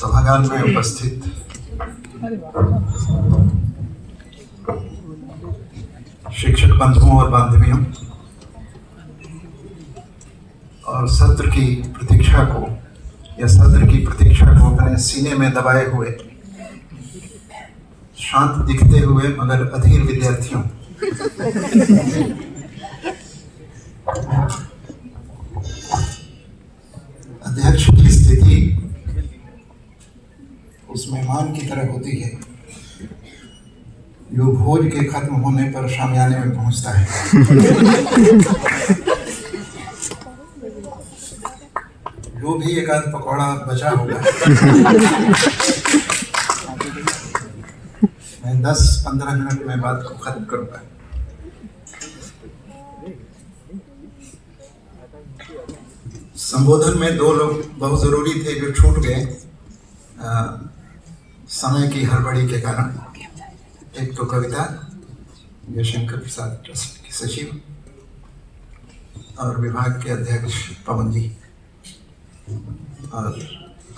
सभागार में उपस्थित शिक्षक बंधुओं और बांधवियों और सत्र की प्रतीक्षा को अपने सीने में दबाए हुए शांत दिखते हुए मगर अधीर विद्यार्थियों, अध्यक्ष की स्थिति उस मेहमान की तरह होती है जो भोज के खत्म होने पर शामियाने में पहुंचता है। जो भी एक आध पकौड़ा बचा होगा मैं 10-15 मिनट में बात को खत्म करूंगा। संबोधन में दो लोग बहुत जरूरी थे जो छूट गए समय की हड़बड़ी के कारण। एक तो कविता जयशंकर प्रसाद ट्रस्ट के सचिव और विभाग के अध्यक्ष पवन जी और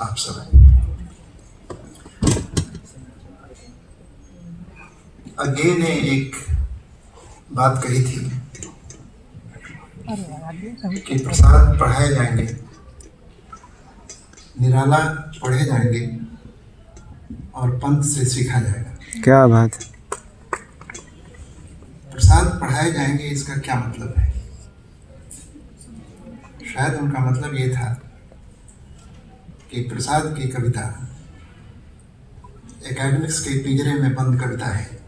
आप सब। अज्ञे ने एक बात कही थी कि प्रसाद पढ़ाए जाएंगे, निराला पढ़े जाएंगे और पंथ से सीखा जाएगा। क्या बात है। प्रसाद पढ़ाए जाएंगे, इसका क्या मतलब है? शायद उनका मतलब ये था कि प्रसाद की कविता एकेडमिक्स के पिंजरे में बंद कविता है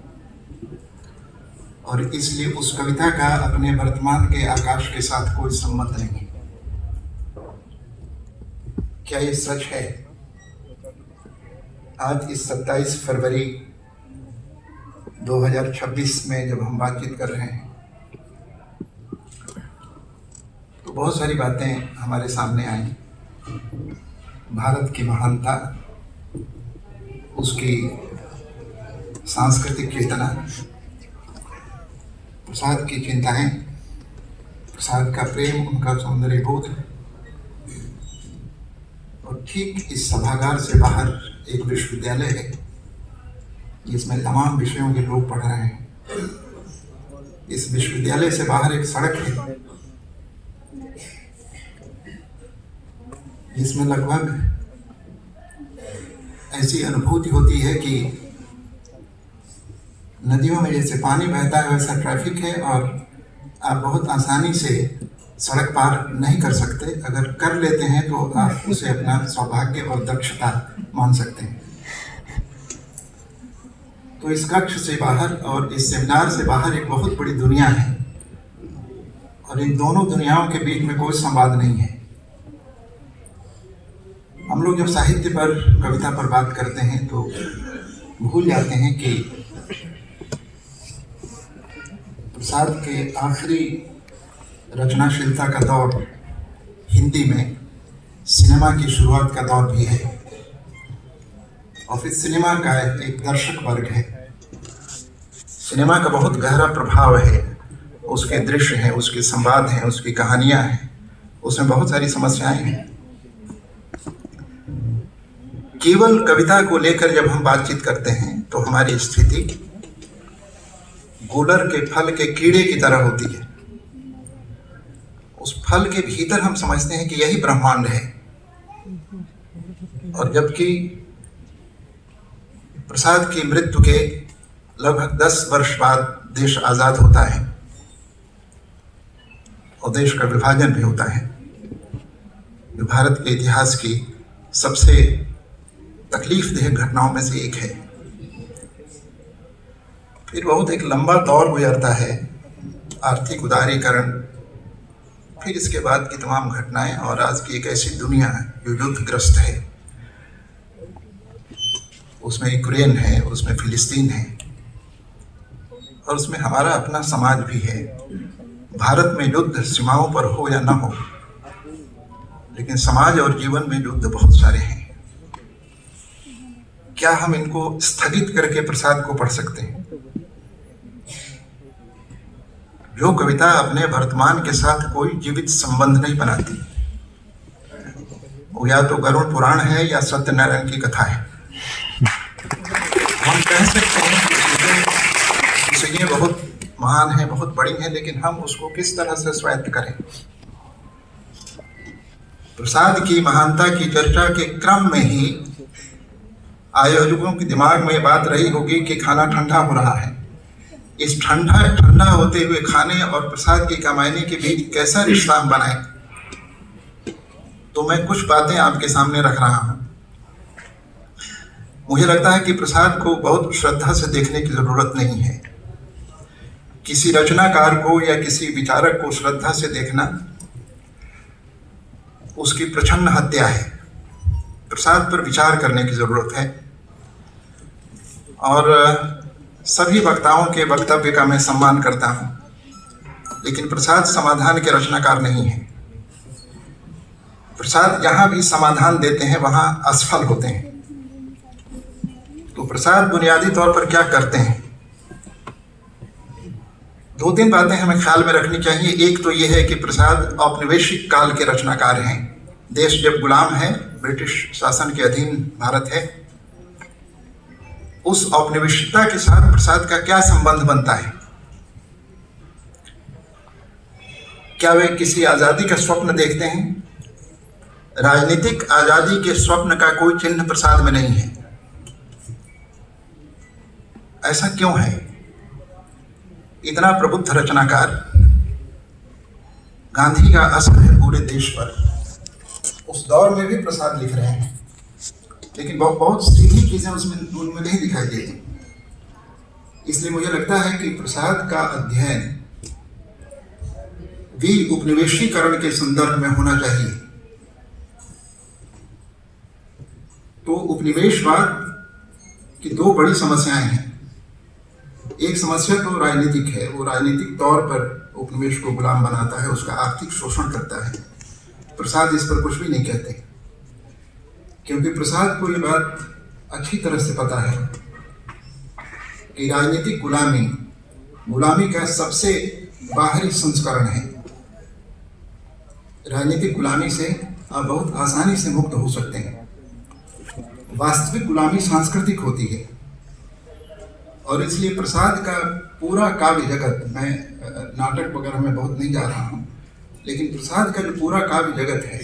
और इसलिए उस कविता का अपने वर्तमान के आकाश के साथ कोई संबंध नहीं। क्या ये सच है? आज इस 27 फरवरी 2026 में जब हम बातचीत कर रहे हैं तो बहुत सारी बातें हमारे सामने आई। भारत की महानता, उसकी सांस्कृतिक चेतना, प्रसाद की चिंताएं, प्रसाद का प्रेम, उनका सौंदर्य बोध। और ठीक इस सभागार से बाहर एक विश्वविद्यालय है जिसमें तमाम विषयों के लोग पढ़ रहे हैं। इस विश्वविद्यालय से बाहर एक सड़क है जिसमें लगभग ऐसी अनुभूति होती है कि नदियों में जैसे पानी बहता है वैसा ट्रैफिक है और आप बहुत आसानी से सड़क पार नहीं कर सकते। अगर कर लेते हैं तो आप उसे अपना सौभाग्य और दक्षता मान सकते हैं। तो इस कक्ष से बाहर और इस सेमिनार से बाहर एक बहुत बड़ी दुनिया है और इन दोनों दुनियाओं के बीच में कोई संवाद नहीं है। हम लोग जब साहित्य पर, कविता पर बात करते हैं तो भूल जाते हैं कि प्रसाद के आखिरी रचनाशीलता का दौर हिंदी में सिनेमा की शुरुआत का दौर भी है और फिर सिनेमा का एक दर्शक वर्ग है। सिनेमा का बहुत गहरा प्रभाव है, उसके दृश्य हैं, उसके संवाद हैं, उसकी कहानियां हैं, उसमें बहुत सारी समस्याएं हैं। केवल कविता को लेकर जब हम बातचीत करते हैं तो हमारी स्थिति गूलर के फल के कीड़े की तरह होती है। उस फल के भीतर हम समझते हैं कि यही ब्रह्मांड है और जबकि प्रसाद की मृत्यु के लगभग 10 वर्ष बाद देश आजाद होता है और देश का विभाजन भी होता है, जो भारत के इतिहास की सबसे तकलीफदेह घटनाओं में से एक है। फिर बहुत एक लंबा दौर गुजरता है, आर्थिक उदारीकरण, फिर इसके बाद की तमाम घटनाएं और आज की एक ऐसी दुनिया जो युद्धग्रस्त है। उसमें यूक्रेन है, उसमें फिलिस्तीन है और उसमें हमारा अपना समाज भी है। भारत में युद्ध सीमाओं पर हो या न हो, लेकिन समाज और जीवन में युद्ध बहुत सारे हैं। क्या हम इनको स्थगित करके प्रसाद को पढ़ सकते हैं? जो कविता अपने वर्तमान के साथ कोई जीवित संबंध नहीं बनाती, वो या तो गरुड़ पुराण है या सत्यनारायण की कथा है। हम कह सकते हैं कि चीज़ें बहुत महान हैं, बहुत बड़ी हैं, लेकिन हम उसको किस तरह से स्वायत्त करें। प्रसाद की महानता की चर्चा के क्रम में ही आयोजकों के दिमाग में बात रही होगी कि खाना ठंडा हो रहा है। इस ठंडा होते हुए खाने और प्रसाद की कमाईनी के बीच कैसा रिश्ता हम बनाएं, तो मैं कुछ बातें आपके सामने रख रहा हूं। मुझे लगता है कि प्रसाद को बहुत श्रद्धा से देखने की जरूरत नहीं है। किसी रचनाकार को या किसी विचारक को श्रद्धा से देखना उसकी प्रच्छन्न हत्या है। प्रसाद पर विचार करने की जरूरत है और सभी वक्ताओं के वक्तव्य का मैं सम्मान करता हूं, लेकिन प्रसाद समाधान के रचनाकार नहीं है। प्रसाद जहां भी समाधान देते हैं वहां असफल होते हैं। तो प्रसाद बुनियादी तौर पर क्या करते हैं? दो तीन बातें हमें ख्याल में रखनी चाहिए। एक तो यह है कि प्रसाद औपनिवेशिक काल के रचनाकार हैं। देश जब गुलाम है, ब्रिटिश शासन के अधीन भारत है, उस औपनिवेशिकता के साथ प्रसाद का क्या संबंध बनता है? क्या वे किसी आजादी का स्वप्न देखते हैं? राजनीतिक आजादी के स्वप्न का कोई चिन्ह प्रसाद में नहीं है। ऐसा क्यों है? इतना प्रबुद्ध रचनाकार, गांधी का असर है पूरे देश पर। उस दौर में भी प्रसाद लिख रहे हैं, लेकिन बहुत सीधी चीजें उनमें नहीं दिखाई देती। इसलिए मुझे लगता है कि प्रसाद का अध्ययन वीर उपनिवेशीकरण के संदर्भ में होना चाहिए। तो उपनिवेशवाद की दो बड़ी समस्याएं हैं। एक समस्या तो राजनीतिक है। वो राजनीतिक तौर पर उपनिवेश को गुलाम बनाता है, उसका आर्थिक शोषण करता है। प्रसाद इस पर कुछ भी नहीं कहते, क्योंकि प्रसाद को ये बात अच्छी तरह से पता है कि राजनीतिक गुलामी का सबसे बाहरी संस्करण है। राजनीतिक गुलामी से आप बहुत आसानी से मुक्त हो सकते हैं। वास्तविक गुलामी सांस्कृतिक होती है, और इसलिए प्रसाद का पूरा काव्य जगत, मैं नाटक वगैरह में बहुत नहीं जा रहा हूँ, लेकिन प्रसाद का जो पूरा काव्य जगत है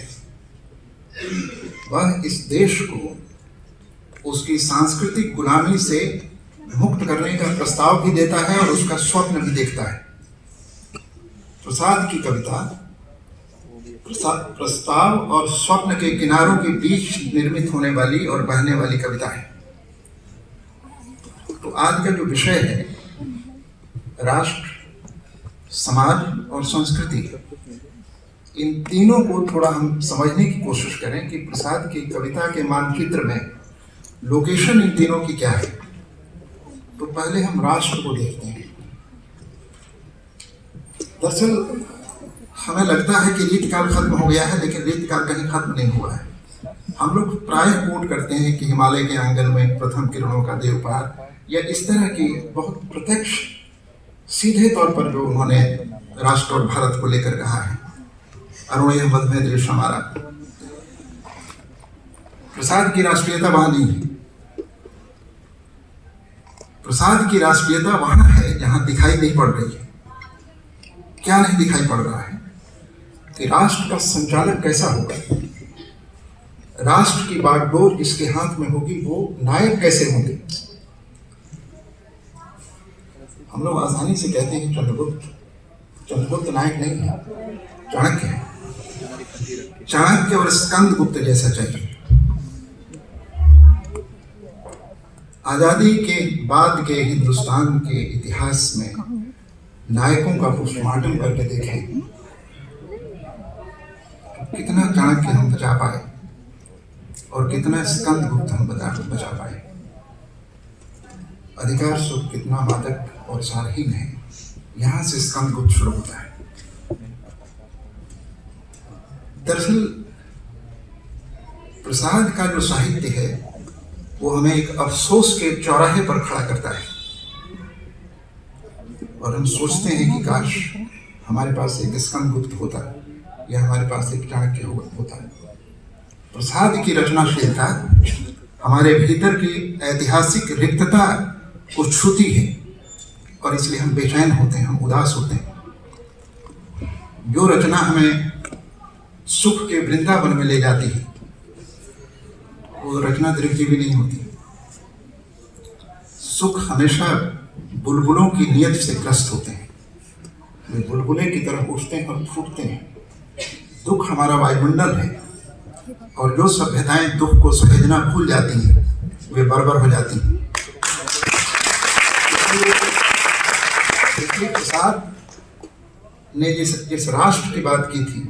वह इस देश को उसकी सांस्कृतिक गुलामी से मुक्त करने का प्रस्ताव भी देता है और उसका स्वप्न भी देखता है। प्रसाद की कविता प्रस्ताव और स्वप्न के किनारों के बीच निर्मित होने वाली और बहने वाली कविता है। तो आज का जो विषय है, राष्ट्र, समाज और संस्कृति, इन तीनों को थोड़ा हम समझने की कोशिश करें कि प्रसाद की कविता के मानचित्र में लोकेशन इन तीनों की क्या है। तो पहले हम राष्ट्र को देखते हैं। दरअसल हमें लगता है कि रीतकाल खत्म हो गया है, लेकिन रीतकाल कहीं खत्म नहीं हुआ है। हम लोग प्राय कोट करते हैं कि हिमालय के आंगन में प्रथम किरणों का देवपार, या इस तरह की बहुत प्रत्यक्ष सीधे तौर पर जो उन्होंने राष्ट्र और भारत को लेकर कहा है, अरुणेय मध्य देश हमारा। प्रसाद की राष्ट्रीयता वहां नहीं है। प्रसाद की राष्ट्रीयता वहां है जहां दिखाई नहीं पड़ रही है। क्या नहीं दिखाई पड़ रहा है कि राष्ट्र का संचालक कैसा होगा, राष्ट्र की बागडोर जिसके हाथ में होगी वो नायक कैसे होंगे। हम लोग आसानी से कहते हैं चंद्रगुप्त नायक नहीं है, चाणक्य है। चाणक्य और स्कंदगुप्त जैसा चाहिए। आजादी के बाद के हिंदुस्तान के इतिहास में नायकों का पोस्टमार्टम करके देखें, कितना चाणक्य हम बचा पाए और कितना स्कंदगुप्त हम बचा पाए। अधिकार सुख कितना मादक और सारहीन है, यहां से स्कंदगुप्त शुरू होता है। दरअसल प्रसाद का जो साहित्य है वो हमें एक अफसोस के चौराहे पर खड़ा करता है, और हम सोचते हैं कि काश हमारे पास एक स्कंदगुप्त होता या हमारे पास एक चाणक्य होता। प्रसाद की रचनाशीलता हमारे भीतर की ऐतिहासिक रिक्तता को छूती है और इसलिए हम बेचैन होते हैं, हम उदास होते हैं। जो रचना हमें सुख के वृंदावन में ले जाती है वो रचना दीर्घजीवी नहीं होती। सुख हमेशा बुलबुलों की नियत से ग्रस्त होते हैं, वे बुलबुले की तरह उठते हैं और फूटते हैं। दुख हमारा वायुमंडल है और जो सभ्यताएं दुख को सहेजना भूल जाती हैं वे बर्बर हो जाती हैं। इसलिए प्रसाद ने जिस राष्ट्र की बात की थी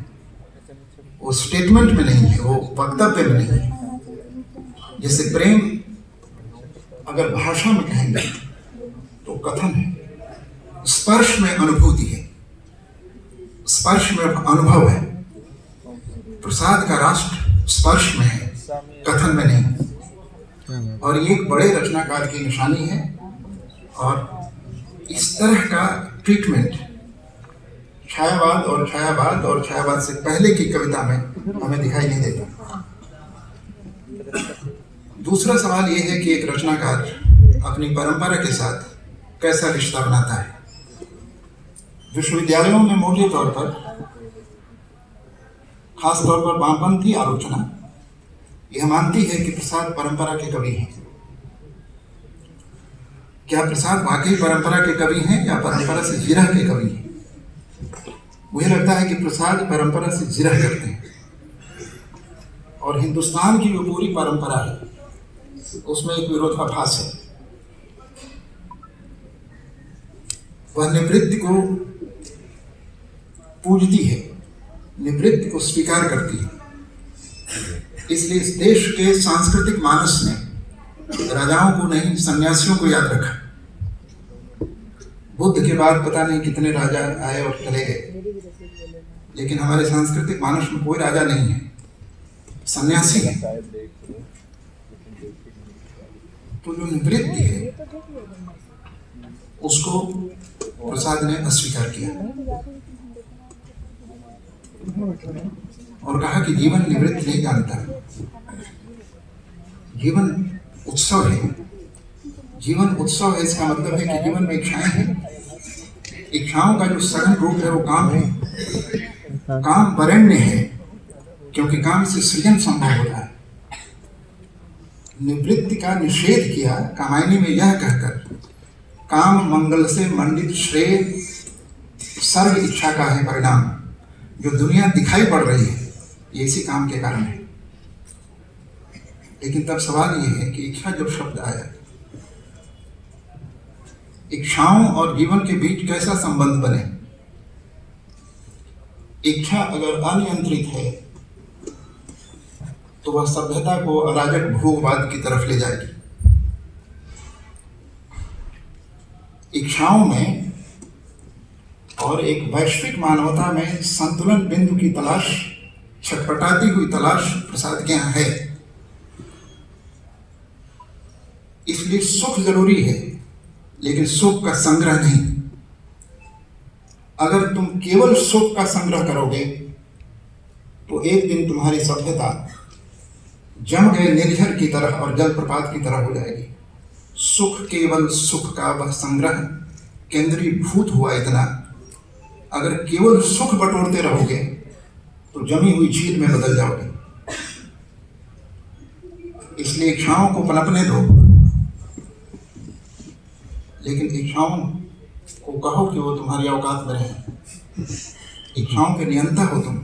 वो स्टेटमेंट में नहीं है, वो वक्तव्य में नहीं है। जैसे प्रेम अगर भाषा में कहेंगे तो कथन है, स्पर्श में अनुभूति है, स्पर्श में अनुभव है। प्रसाद का राष्ट्र स्पर्श में है, कथन में नहीं। और ये एक बड़े रचनाकार की निशानी है और इस तरह का ट्रीटमेंट छायावाद और छायावाद से पहले की कविता में हमें दिखाई नहीं देता। दूसरा सवाल यह है कि एक रचनाकार अपनी परंपरा के साथ कैसा रिश्ता बनाता है। विश्वविद्यालयों में मोटे तौर पर, खास तौर पर वामपंथी आलोचना यह मानती है कि प्रसाद परंपरा के कवि हैं। क्या प्रसाद वाकई परंपरा के कवि हैं या परंपरा से जिरह के कवि हैं? मुझे लगता है कि प्रसाद परंपरा से जिरह करते हैं और हिंदुस्तान की जो पूरी परंपरा है उसमें एक विरोधाभास है। वह निवृत्ति को पूजती है, निवृत्ति को स्वीकार करती है। इसलिए इस देश के सांस्कृतिक मानस ने राजाओं को नहीं, सन्यासियों को याद रखा। बुद्ध के बाद पता नहीं कितने राजा आए और चले गए, लेकिन हमारे सांस्कृतिक मानस में कोई राजा नहीं है, सन्यासी है। तो जो निवृत्ति है उसको प्रसाद ने अस्वीकार किया और कहा कि जीवन निवृत्ति नहीं जानता, जीवन उत्सव है। जीवन उत्सव है, इसका मतलब है कि जीवन में इच्छाएं हैं। इच्छाओं का जो सघन रूप है वो काम है। काम वरेण्य है क्योंकि काम से सृजन संभव होता है। निवृत्ति का निषेध किया कामायनी में यह कहकर, काम मंगल से मंडित श्रेय सर्व इच्छा का है परिणाम। जो दुनिया दिखाई पड़ रही है ये इसी काम के कारण है। लेकिन तब सवाल ये है कि इच्छा जब शब्द आया, इच्छाओं और जीवन के बीच कैसा संबंध बने। इच्छा अगर अनियंत्रित है तो वह सभ्यता को अराजक भोगवाद की तरफ ले जाएगी। इच्छाओं में और एक वैश्विक मानवता में संतुलन बिंदु की तलाश, छटपटाती हुई तलाश प्रसाद के यहाँ है। इसलिए सुख जरूरी है लेकिन सुख का संग्रह नहीं। अगर तुम केवल सुख का संग्रह करोगे तो एक दिन तुम्हारी सभ्यता जम गए निर्झर की तरह और जलप्रपात की तरह हो जाएगी। सुख केवल सुख का वह संग्रह केंद्रीभूत हुआ इतना, अगर केवल सुख बटोरते रहोगे तो जमी हुई झील में बदल जाओगे। इसलिए इच्छाओं को पनपने दो, लेकिन इच्छाओं को कहो कि वो तुम्हारी औकात में रहे। इच्छाओं के नियंता हो तुम।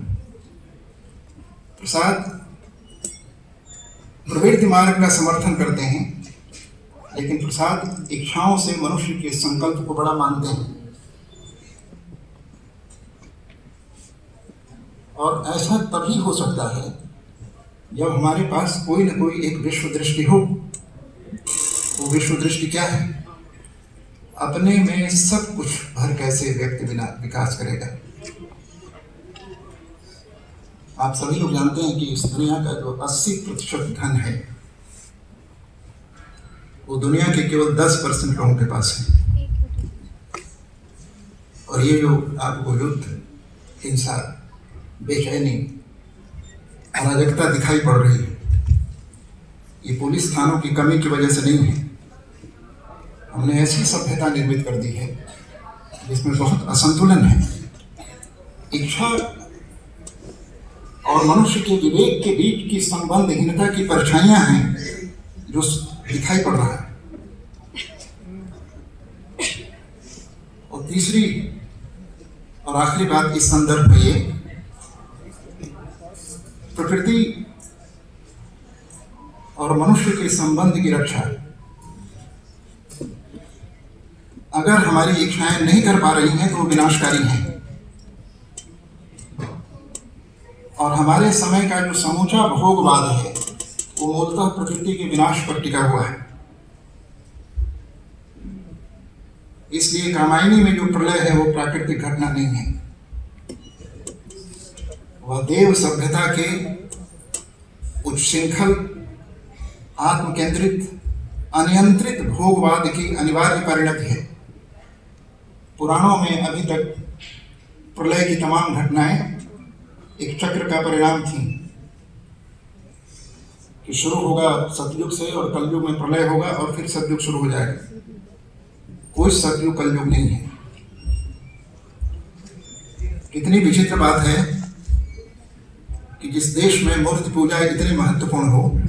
प्रसाद प्रवृत्ति मार्ग का समर्थन करते हैं, लेकिन प्रसाद इच्छाओं से मनुष्य के संकल्प को बड़ा मानते हैं। और ऐसा तभी हो सकता है जब हमारे पास कोई न कोई एक विश्व दृष्टि हो। वो विश्व दृष्टि क्या है? अपने में सब कुछ भर कैसे व्यक्ति बिना विकास करेगा। आप सभी लोग जानते हैं कि इस दुनिया का जो 80% धन है वो दुनिया के केवल 10% लोगों के पास है। और ये जो आपको युद्ध, हिंसा, बेचैनी, अराजकता दिखाई पड़ रही है, ये पुलिस थानों की कमी की वजह से नहीं है। हमने ऐसी सभ्यता निर्मित कर दी है जिसमें बहुत असंतुलन है। इच्छा और मनुष्य के विवेक के बीच की संबंधहीनता की परछाइयां हैं जो दिखाई पड़ रहा है। और तीसरी और आखिरी बात इस संदर्भ में, ये प्रकृति और मनुष्य के संबंध की रक्षा अगर हमारी इच्छाएं नहीं कर पा रही हैं तो वो विनाशकारी हैं। और हमारे समय का जो समूचा भोगवाद है वो मूलतः प्रकृति के विनाश पर टिका हुआ है। इसलिए कामायनी में जो प्रलय है वो प्राकृतिक घटना नहीं है, वह देव सभ्यता के उच्छृंखल, आत्म केंद्रित, अनियंत्रित भोगवाद की अनिवार्य परिणति है। पुराणों में अभी तक प्रलय की तमाम घटनाएं एक चक्र का परिणाम थी कि शुरू होगा सतयुग से और कलयुग में प्रलय होगा और फिर सतयुग शुरू हो जाएगा। कोई सतयुग कलयुग नहीं है। कितनी विचित्र बात है कि जिस देश में मूर्ति पूजा इतनी महत्वपूर्ण हो,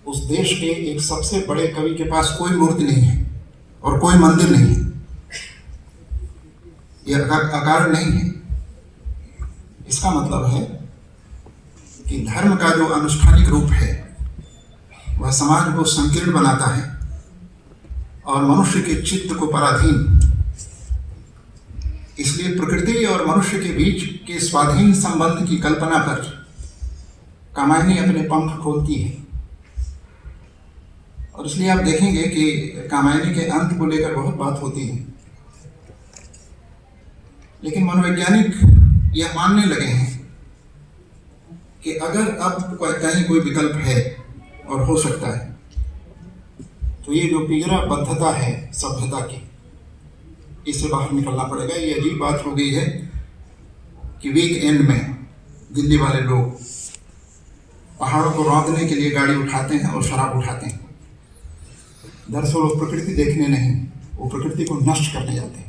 उस देश के एक सबसे बड़े कवि के पास कोई मूर्ति नहीं है और कोई मंदिर नहीं है। यह अकारण नहीं है। इसका मतलब है कि धर्म का जो अनुष्ठानिक रूप है वह समाज को संकीर्ण बनाता है और मनुष्य के चित्त को पराधीन। इसलिए प्रकृति और मनुष्य के बीच के स्वाधीन संबंध की कल्पना पर कामायनी अपने पंख खोलती है। और इसलिए आप देखेंगे कि कामायनी के अंत को लेकर बहुत बात होती है, लेकिन मनोवैज्ञानिक यह मानने लगे हैं कि अगर अब कहीं कोई विकल्प है और हो सकता है तो ये जो पिंजराबद्धता है सभ्यता की, इससे बाहर निकलना पड़ेगा। ये अजीब बात हो गई है कि वीकेंड में दिल्ली वाले लोग पहाड़ों को रौंदने के लिए गाड़ी उठाते हैं और शराब उठाते हैं। दरअसल वो प्रकृति देखने नहीं, वो प्रकृति को नष्ट करने जाते हैं।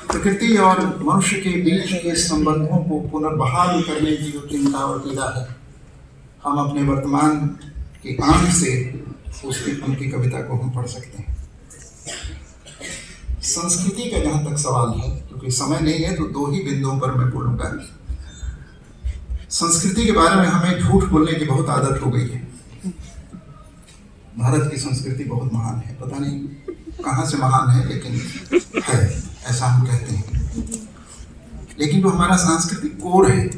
प्रकृति और मनुष्य के बीच के संबंधों को पुनर्बहाल करने की जो चिंता और पीड़ा है, हम अपने वर्तमान के आंख से उनकी कविता को हम पढ़ सकते हैं। संस्कृति का जहाँ तक सवाल है, क्योंकि समय नहीं है तो दो ही बिंदुओं पर मैं बोलूँगा। संस्कृति के बारे में हमें झूठ बोलने की बहुत आदत हो गई है। भारत की संस्कृति बहुत महान है, पता नहीं कहाँ से महान है, लेकिन है, ऐसा हम कहते हैं। लेकिन जो हमारा सांस्कृतिक कोर है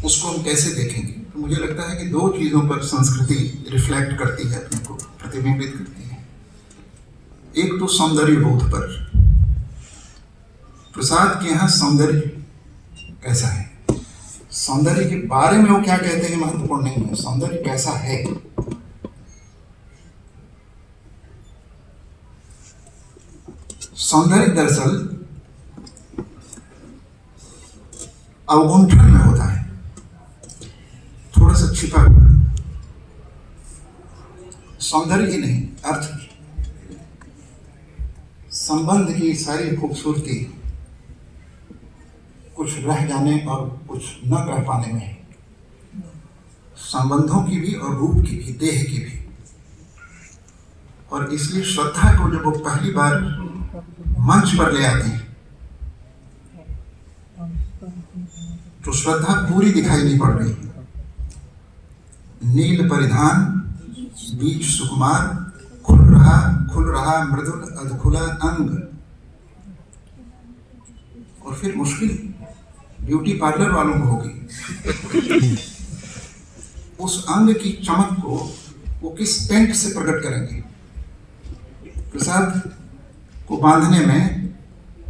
उसको हम कैसे देखेंगे? तो मुझे लगता है कि दो चीज़ों पर संस्कृति रिफ्लेक्ट करती है, अपने को प्रतिबिंबित करती है। एक तो सौंदर्य बोध पर। प्रसाद के यहाँ सौंदर्य कैसा है, सौंदर्य के बारे में वो क्या कहते हैं महत्वपूर्ण नहीं है, सौंदर्य कैसा है। सौंदर्य दरअसल अवगुंठन में होता है, थोड़ा सा छिपा हुआ। सौंदर्य ही नहीं, अर्थ भी। संबंध की सारी खूबसूरती कुछ रह जाने और कुछ न रह पाने में है। संबंधों की भी और रूप की भी, देह की भी। और इसलिए श्रद्धा को जब वो पहली बार मंच पर ले आते हैं तो श्रद्धा पूरी दिखाई नहीं पड़ रही। नील परिधान, बीच सुकुमार, खुल रहा मृदुल अधखुला अंग। और फिर मुश्किल ब्यूटी पार्लर वालों को होगी। उस अंग की चमक को वो किस पेंट से प्रकट करेंगे? प्रसाद को बांधने में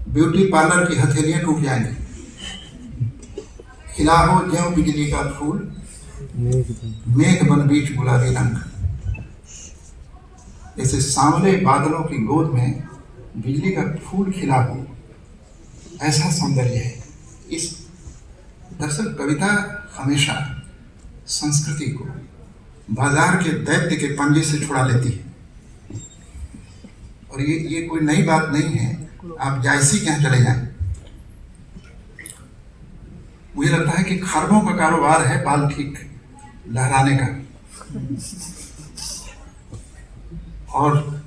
ब्यूटी पार्लर की हथेलियां टूट जाएंगी। खिला हो ज्यों बिजली का फूल, मेघ बन बीच गुलाबी रंग। जैसे सांवले बादलों की गोद में बिजली का फूल खिला हो ऐसा सौंदर्य है इस। दरअसल कविता हमेशा संस्कृति को बाजार के दैत्य के पंजे से छुड़ा लेती है। और ये कोई नई बात नहीं है। आप जायसी के यहाँ चले जाएं, मुझे लगता है कि खरबों का कारोबार है बाल ठीक लहराने का। और